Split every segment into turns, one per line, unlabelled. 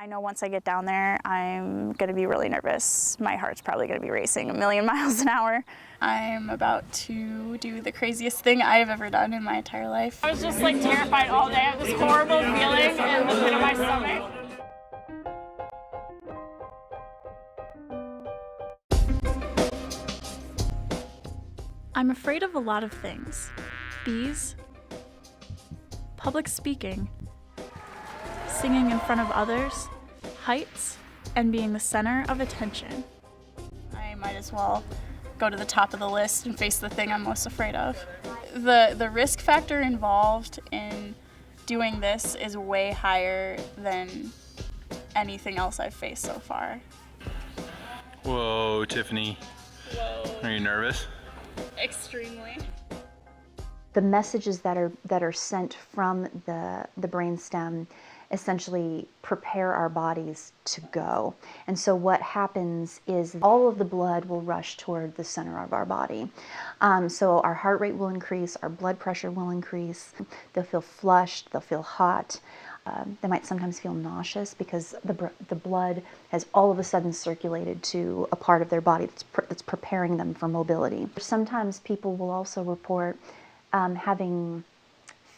I know once I get down there, I'm gonna be really nervous. My heart's probably gonna be racing a million miles an hour. I'm about to do the craziest thing I've ever done in my entire life. I was just like terrified all day. I have this horrible feeling in the pit of my stomach. I'm afraid of a lot of things. Bees, public speaking, singing in front of others, heights, and being the center of attention. I might as well go to the top of the list and face the thing I'm most afraid of. The risk factor involved in doing this is way higher than anything else I've faced so far.
Whoa, Tiffany.
Whoa.
Are you nervous?
Extremely.
The messages that are sent from the brainstem essentially prepare our bodies to go. And so what happens is all of the blood will rush toward the center of our body. So our heart rate will increase, our blood pressure will increase, they'll feel flushed, they'll feel hot. They might sometimes feel nauseous because the blood has all of a sudden circulated to a part of their body that's preparing them for mobility. Sometimes people will also report having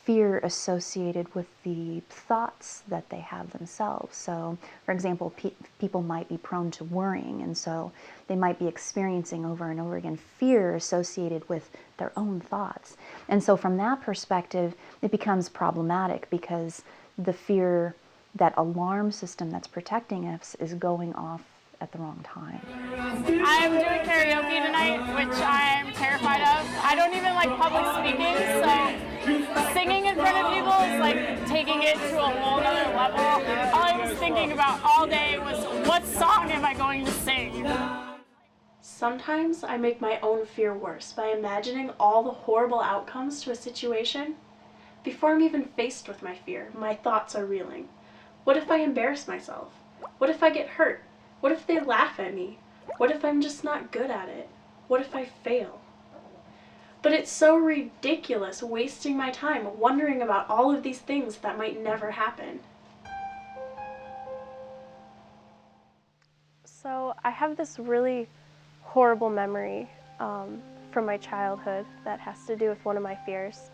fear associated with the thoughts that they have themselves. So, for example, people might be prone to worrying, and so they might be experiencing over and over again fear associated with their own thoughts. And so from that perspective, it becomes problematic because the fear, that alarm system that's protecting us, is going off at the wrong time.
I'm doing karaoke tonight, which I'm terrified of. I don't even like public speaking, so singing in front of people is like taking it to a whole nother level. All I was thinking about all day was, what song am I going to sing?
Sometimes I make my own fear worse by imagining all the horrible outcomes to a situation. Before I'm even faced with my fear, my thoughts are reeling. What if I embarrass myself? What if I get hurt? What if they laugh at me? What if I'm just not good at it? What if I fail? But it's so ridiculous wasting my time wondering about all of these things that might never happen.
So I have this really horrible memory from my childhood that has to do with one of my fears.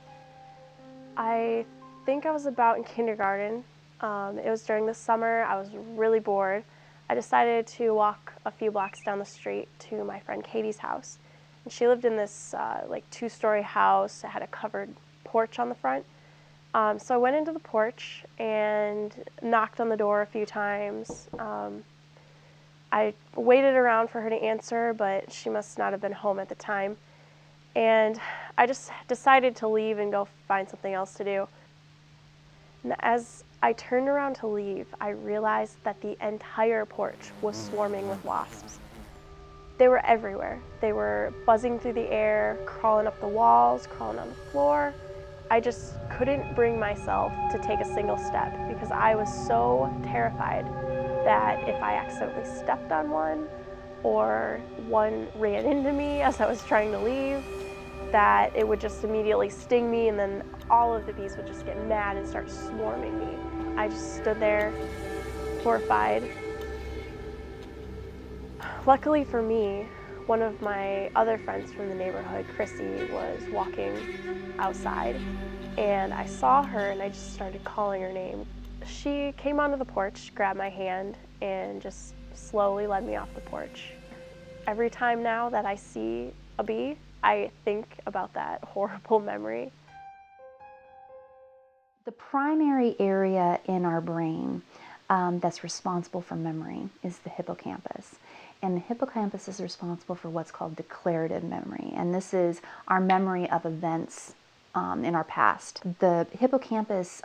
I think I was about in kindergarten. It was during the summer. I was really bored. I decided to walk a few blocks down the street to my friend Katie's house. And she lived in this like 2-story house. It had a covered porch on the front. So I went into the porch and knocked on the door a few times. I waited around for her to answer, but she must not have been home at the time. And I just decided to leave and go find something else to do. And as I turned around to leave, I realized that the entire porch was swarming with wasps. They were everywhere. They were buzzing through the air, crawling up the walls, crawling on the floor. I just couldn't bring myself to take a single step because I was so terrified that if I accidentally stepped on one or one ran into me as I was trying to leave, that it would just immediately sting me and then all of the bees would just get mad and start swarming me. I just stood there, horrified. Luckily for me, one of my other friends from the neighborhood, Chrissy, was walking outside and I saw her and I just started calling her name. She came onto the porch, grabbed my hand, and just slowly led me off the porch. Every time now that I see a bee, I think about that horrible memory.
The primary area in our brain that's responsible for memory is the hippocampus. And the hippocampus is responsible for what's called declarative memory. And this is our memory of events in our past. The hippocampus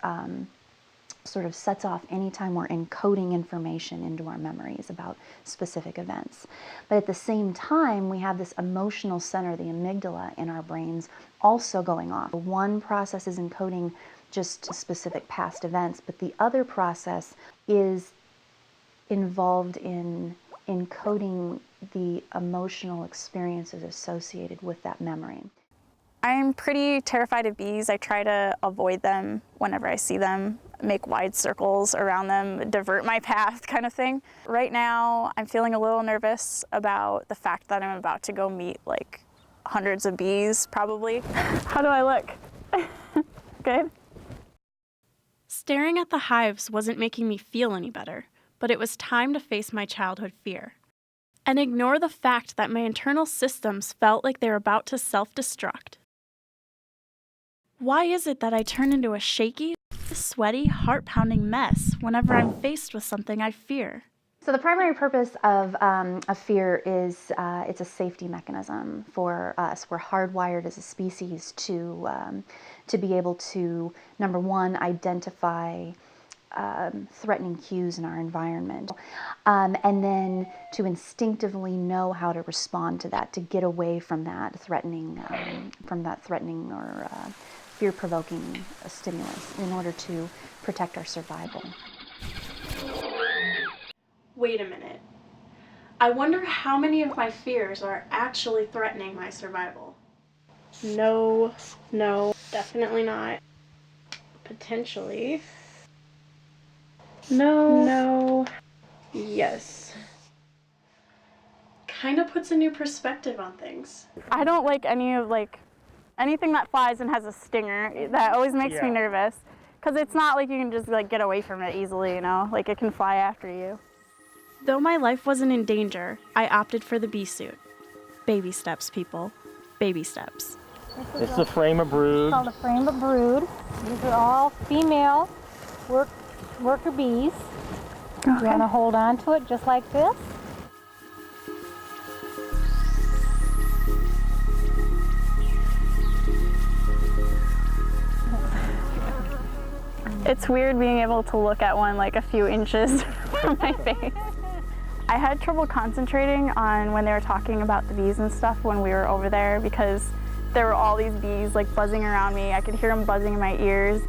sort of sets off anytime we're encoding information into our memories about specific events. But at the same time, we have this emotional center, the amygdala in our brains, also going off. One process is encoding just specific past events, but the other process is involved in encoding the emotional experiences associated with that memory.
I'm pretty terrified of bees. I try to avoid them whenever I see them, make wide circles around them, divert my path kind of thing. Right now, I'm feeling a little nervous about the fact that I'm about to go meet like hundreds of bees, probably. How do I look? Good?
Staring at the hives wasn't making me feel any better, but it was time to face my childhood fear and ignore the fact that my internal systems felt like they were about to self-destruct. Why is it that I turn into a shaky, sweaty, heart-pounding mess whenever I'm faced with something I fear?
So the primary purpose of fear is it's a safety mechanism for us. We're hardwired as a species to be able to, number one, identify threatening cues in our environment, and then to instinctively know how to respond to that, to get away from that threatening or fear-provoking stimulus in order to protect our survival.
Wait a minute. I wonder how many of my fears are actually threatening my survival. No, definitely not. Potentially. No, yes. Kind of puts a new perspective on things.
I don't like anything that flies and has a stinger. That always makes me nervous, because it's not like you can just like get away from it easily, you know? Like it can fly after you.
Though my life wasn't in danger, I opted for the bee suit. Baby steps, people. Baby steps.
This is a frame of brood.
It's called a frame of brood. These are all female worker bees.
Okay.
You want to hold on to it just like this.
It's weird being able to look at one like a few inches from my face. I had trouble concentrating on when they were talking about the bees and stuff when we were over there, because there were all these bees like buzzing around me. I could hear them buzzing in my ears.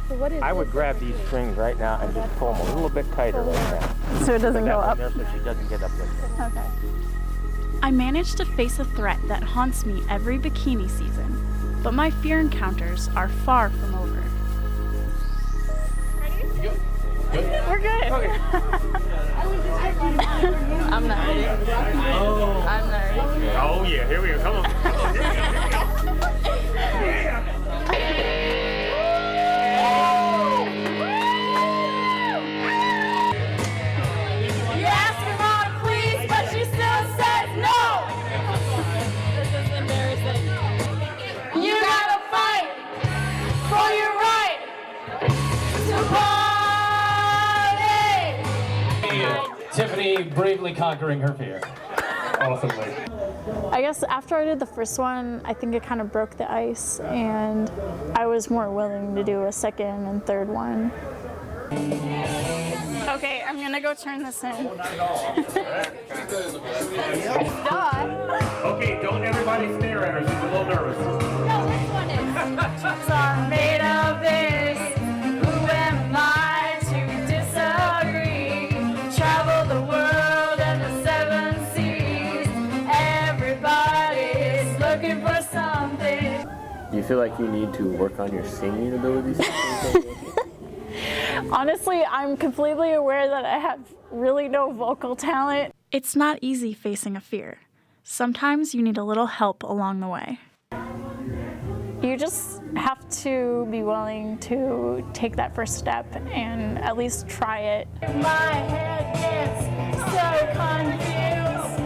So what is
I would grab these strings right now and just pull them a little bit tighter right now.
So it doesn't go up.
There so she doesn't get up there.
Okay.
I managed to face a threat that haunts me every bikini season, but my fear encounters are far from over.
We're good.
Okay.
I'm not ready. I'm not ready.
Oh yeah, here we go. Come on.
You asked her mom, please, but she still says no. This is embarrassing. You gotta fight for your right to party.
Tiffany bravely conquering her fear. Awesomely.
I guess after I did the first one, I think it kind of broke the ice, and I was more willing to do a second and third one. Okay, I'm gonna go turn this in.
Okay, don't everybody stare at her. She's a little nervous.
No, this one is. Dreams are made of this. Who am I to disagree? Travel the world and the seven seas. Everybody's looking for something.
Do you feel like you need to work on your singing abilities?
Honestly, I'm completely aware that I have really no vocal talent.
It's not easy facing a fear. Sometimes you need a little help along the way.
You just have to be willing to take that first step and at least try it. My head gets so confused,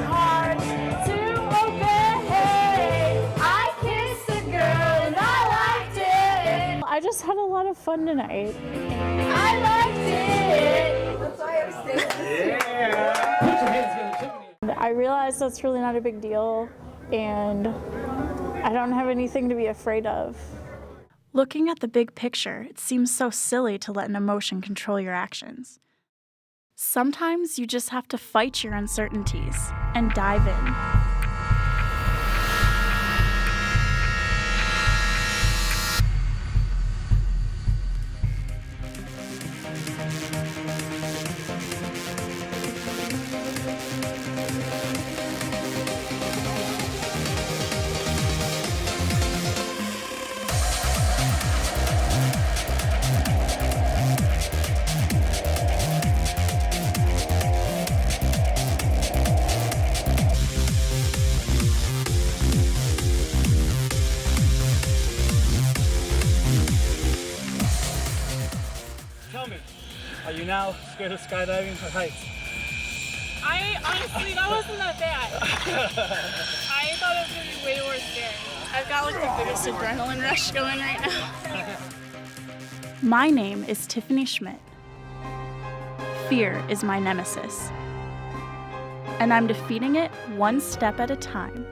hard to obey. I kissed a girl and I liked it. I just had a lot of fun tonight. I liked it. That's why I was saying.
Yeah. Put your hands together, Tiffany.
I realized that's really not a big deal, and I don't have anything to be afraid of.
Looking at the big picture, it seems so silly to let an emotion control your actions. Sometimes you just have to fight your uncertainties and dive in.
tell me, are you now scared of skydiving or heights?
I honestly, that wasn't that bad. I thought it was going to be way more scary. I've got like the biggest adrenaline rush going right now.
My name is Tiffany Schmitt. Fear is my nemesis, and I'm defeating it one step at a time.